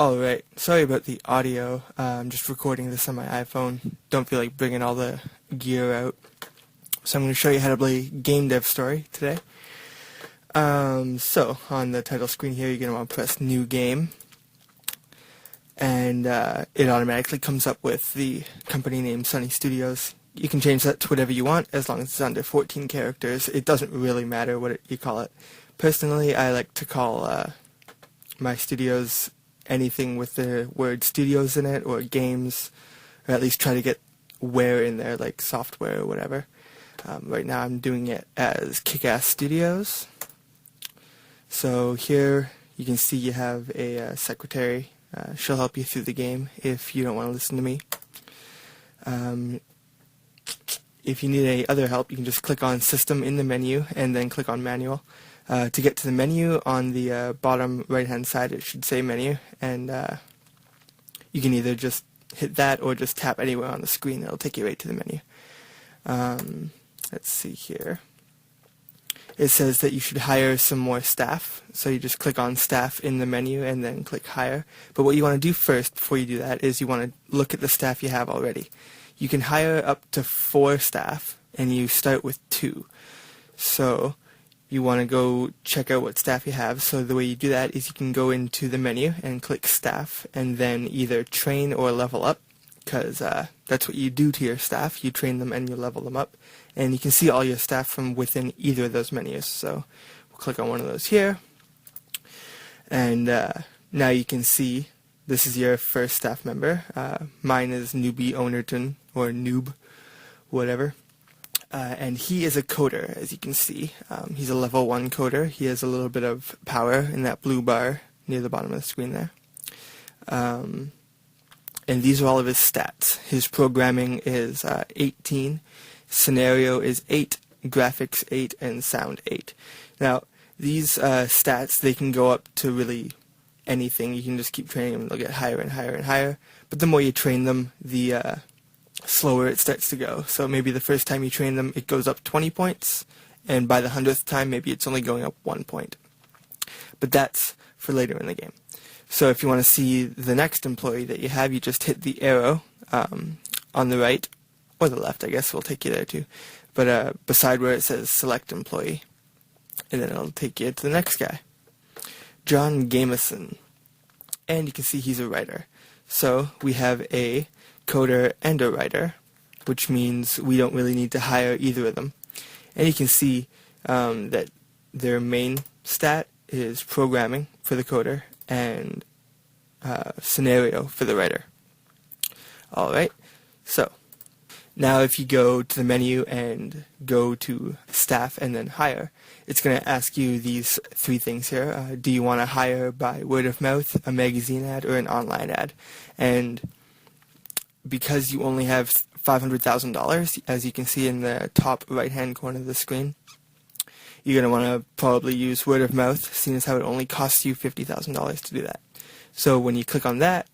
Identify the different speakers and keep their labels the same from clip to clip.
Speaker 1: Alright, sorry about the audio. I'm just recording this on my iPhone. Don't feel like bringing all the gear out. So I'm going to show you how to play Game Dev Story today. So on the title screen here, you're going to want to press New Game. And it automatically comes up with the company name Sunny Studios. You can change that to whatever you want as long as it's under 14 characters. It doesn't really matter what you call it. Personally, I like to call my studios anything with the word studios in it, or games, or at least try to get where in there, like software or whatever. Right now I'm doing it as Kick-Ass Studios. So here you can see you have a secretary. She'll help you through the game if you don't want to listen to me. If you need any other help, you can just click on System in the menu and then click on Manual. To get to the menu, on the bottom right hand side it should say Menu, and you can either just hit that or just tap anywhere on the screen. It'll take you right to the menu. Let's see here. It says that you should hire some more staff, so you just click on Staff in the menu and then click Hire. But what you want to do first before you do that is you want to look at the staff you have already. You can hire up to 4 staff, and you start with 2. So you want to go check out what staff you have. So the way you do that is you can go into the menu and click Staff, and then either train or level up, because that's what you do to your staff. You train them and you level them up. And you can see all your staff from within either of those menus. So we'll click on one of those here. And now you can see this is your first staff member. Mine is Newbie Ownerton, or Noob, whatever. And he is a coder, as you can see. He's a level 1 coder. He has a little bit of power in that blue bar near the bottom of the screen there. And these are all of his stats. His programming is 18, scenario is 8, graphics 8, and sound 8. Now, these stats, they can go up to really anything. You can just keep training them. They'll get higher and higher and higher. But the more you train them, the slower it starts to go. So maybe the first time you train them, it goes up 20 points, and by the 100th time, maybe it's only going up 1 point. But that's for later in the game. So if you want to see the next employee that you have, you just hit the arrow on the right, or the left, I guess will take you there too. But beside where it says Select Employee, and then it'll take you to the next guy. John Gameson. And you can see he's a writer. So we have a coder and a writer, which means we don't really need to hire either of them. And you can see that their main stat is programming for the coder and scenario for the writer. Alright, so now if you go to the menu and go to Staff and then Hire, it's going to ask you these 3 things here. Do you want to hire by word of mouth, a magazine ad, or an online ad? And because you only have $500,000, as you can see in the top right-hand corner of the screen, you're going to want to probably use word of mouth, seeing as how it only costs you $50,000 to do that. So when you click on that,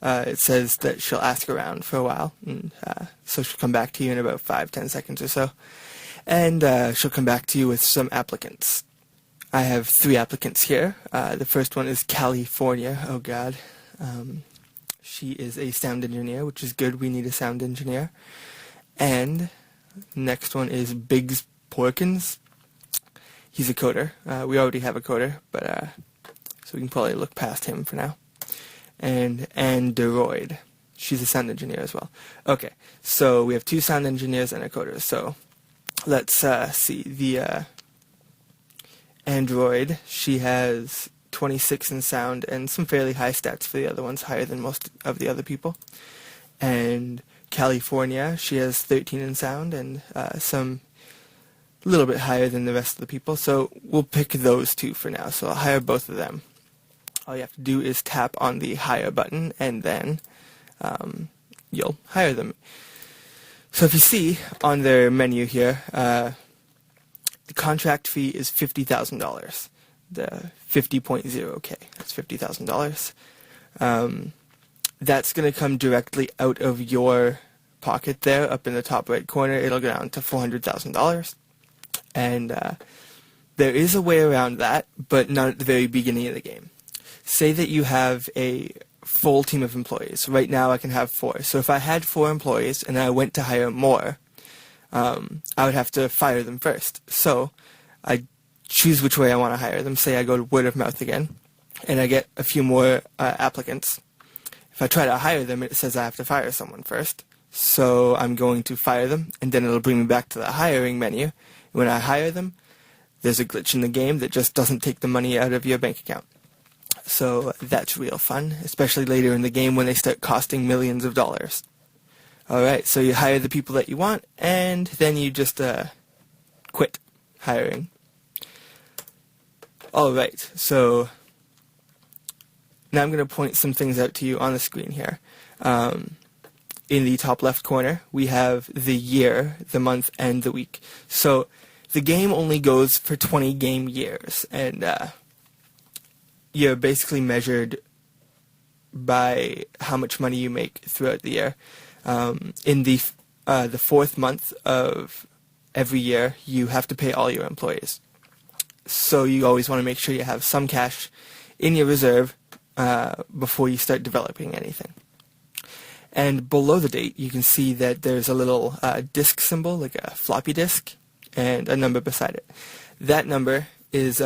Speaker 1: it says that she'll ask around for a while, and so she'll come back to you in about 5-10 seconds or so, and she'll come back to you with some applicants. I have 3 applicants here. The first one is California. Oh God. She is a sound engineer, which is good. We need a sound engineer. And next one is Biggs Porkins. He's a coder. We already have a coder, but so we can probably look past him for now. And Deroid. She's a sound engineer as well. Okay, so we have 2 sound engineers and a coder. So let's see. The Android, she has 26 in sound and some fairly high stats for the other ones, higher than most of the other people. And California, she has 13 in sound and some a little bit higher than the rest of the people. So we'll pick those 2 for now. So I'll hire both of them. All you have to do is tap on the Hire button, and then you'll hire them. So if you see on their menu here, the contract fee is $50,000. The 50.0K. That's $50,000. That's going to come directly out of your pocket there, up in the top right corner. It'll go down to $400,000. And there is a way around that, but not at the very beginning of the game. say that you have a full team of employees. Right now I can have 4. So if I had 4 employees and I went to hire more, I would have to fire them first. So I choose which way I want to hire them. Say I go to word of mouth again, and I get a few more applicants. If I try to hire them, it says I have to fire someone first. So I'm going to fire them, and then it'll bring me back to the hiring menu. When I hire them, there's a glitch in the game that just doesn't take the money out of your bank account. So that's real fun, especially later in the game when they start costing millions of dollars. Alright, so you hire the people that you want, and then you just quit hiring. Alright, so now I'm going to point some things out to you on the screen here. In the top left corner, we have the year, the month, and the week. So the game only goes for 20 game years, and you're basically measured by how much money you make throughout the year. In the 4th month of every year, you have to pay all your employees. So you always want to make sure you have some cash in your reserve before you start developing anything. And below the date, you can see that there's a little disk symbol, like a floppy disk, and a number beside it. That number is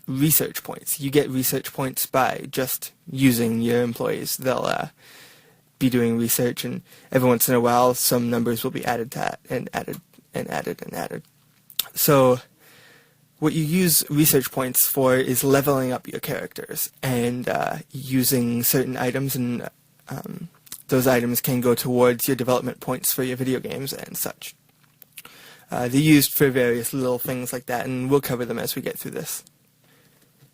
Speaker 1: research points. You get research points by just using your employees. They'll be doing research, and every once in a while, some numbers will be added to that, and added, and added, and added. So what you use research points for is leveling up your characters, and using certain items, and those items can go towards your development points for your video games and such. They're used for various little things like that, and we'll cover them as we get through this.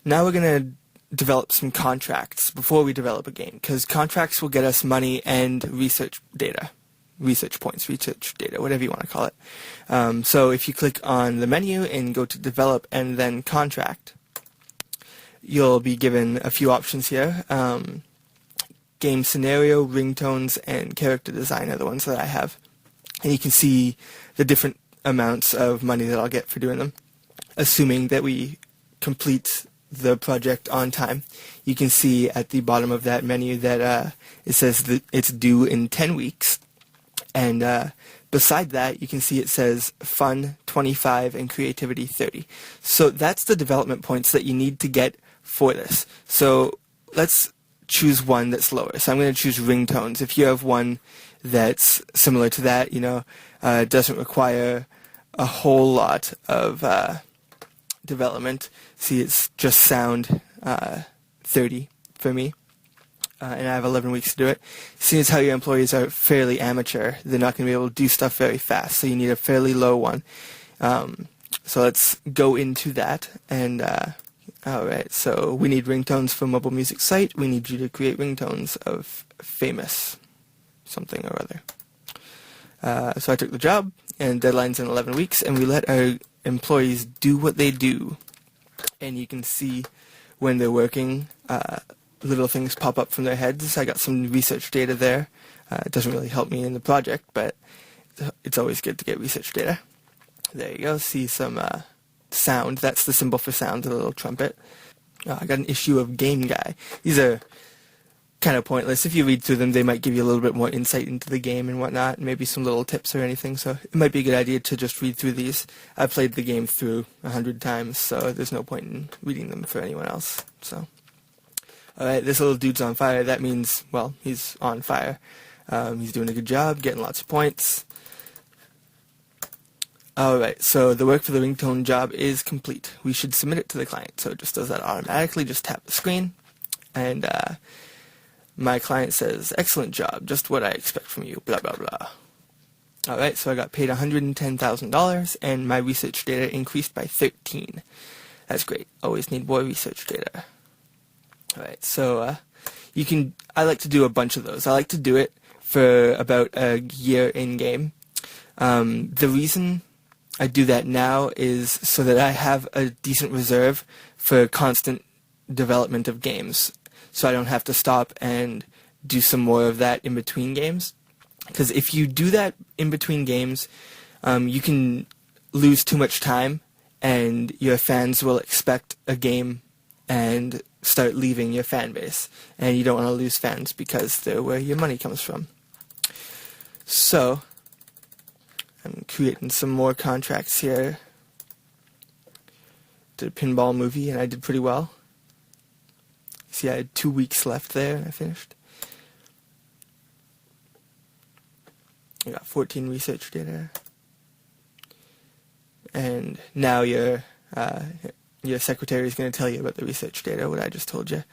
Speaker 1: Now we're going to develop some contracts before we develop a game, because contracts will get us money and research data. Research points, research data, whatever you want to call it. So if you click on the menu and go to develop and then contract, you'll be given a few options here. Game scenario, ringtones, and character design are the ones that I have. And you can see the different amounts of money that I'll get for doing them, assuming that we complete the project on time. You can see at the bottom of that menu that it says that it's due in 10 weeks. And beside that, you can see it says fun 25 and creativity 30. So that's the development points that you need to get for this. So let's choose one that's lower. So I'm going to choose ringtones. If you have one that's similar to that, doesn't require a whole lot of development. See, it's just sound 30 for me. And I have 11 weeks to do it. Seeing as how your employees are fairly amateur, they're not going to be able to do stuff very fast, so you need a fairly low one. So let's go into that. And alright, so we need ringtones for mobile music site. We need you to create ringtones of famous something or other. So I took the job, and deadline's in 11 weeks, and we let our employees do what they do. And you can see when they're working, little things pop up from their heads. I got some research data there. It doesn't really help me in the project, but it's always good to get research data. There you go. See some sound. That's the symbol for sound, the little trumpet. I got an issue of Game Guy. These are kind of pointless. If you read through them, they might give you a little bit more insight into the game and whatnot, maybe some little tips or anything, so it might be a good idea to just read through these. I've played the game through 100 times, so there's no point in reading them for anyone else. So, alright, this little dude's on fire. That means, well, he's on fire. He's doing a good job, getting lots of points. Alright, so the work for the ringtone job is complete. We should submit it to the client, so it just does that automatically. Just tap the screen, and my client says, excellent job, just what I expect from you, blah, blah, blah. Alright, so I got paid $110,000, and my research data increased by 13. That's great. Always need more research data. Alright, so I like to do a bunch of those. I like to do it for about a year in-game. The reason I do that now is so that I have a decent reserve for constant development of games, so I don't have to stop and do some more of that in between games. Because if you do that in between games, you can lose too much time, and your fans will expect a game and start leaving your fan base, and you don't want to lose fans because they're where your money comes from. So I'm creating some more contracts here. Did a pinball movie and I did pretty well. See, I had 2 weeks left there and I finished. I got 14 research data. And now your secretary is going to tell you about the research data, what I just told you.